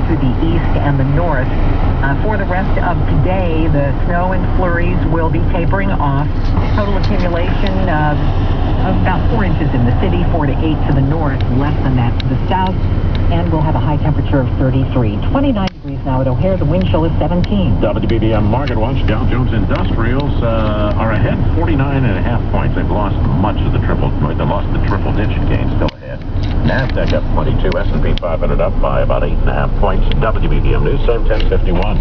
to the east and the north. For the rest of today, the snow and flurries will be tapering off. Total accumulation of about 4 inches in the city, 4 to 8 to the north, less than that to the south. And we'll have a high temperature of 33. 29 degrees now at O'Hare. The wind chill is 17. WBBM Market Watch. Dow Jones Industrials are ahead 49.5 points. They've lost much of the they lost the triple-digit gain, still ahead. NASDAQ up 22. S&P 500 up by about 8.5 points. WBBM News, same 1051.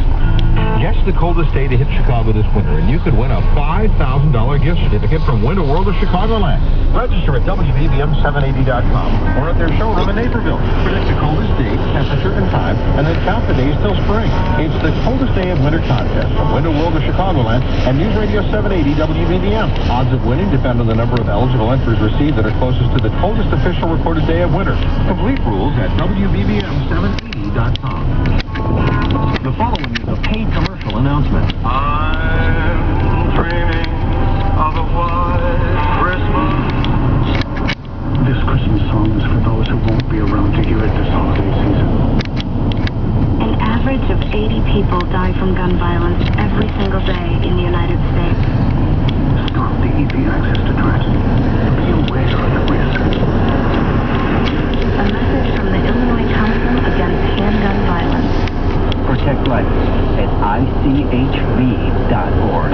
Guess the coldest day to hit Chicago this winter, and you could win a $5,000 gift certificate from Winter World of Chicagoland. Register at WBBM780.com or at their showroom in Naperville. Predict the coldest date, temperature, and time, and then count the days till spring. It's the coldest day of winter contest from Winter World of Chicagoland and News Radio 780 WBBM. Odds of winning depend on the number of eligible entries received that are closest to the coldest official recorded day of winter. Complete rules at WBBM780.com. The following is a paid commercial announcement. I'm dreaming of a white Christmas. This Christmas song is for those who won't be around to hear it this holiday season. An average of 80 people die from gun violence every single day in the United States. Stop the easy access to drugs. Be aware of the risk. A message from the Illinois Council Against Handgun Violence. Protect life at ICHV.org.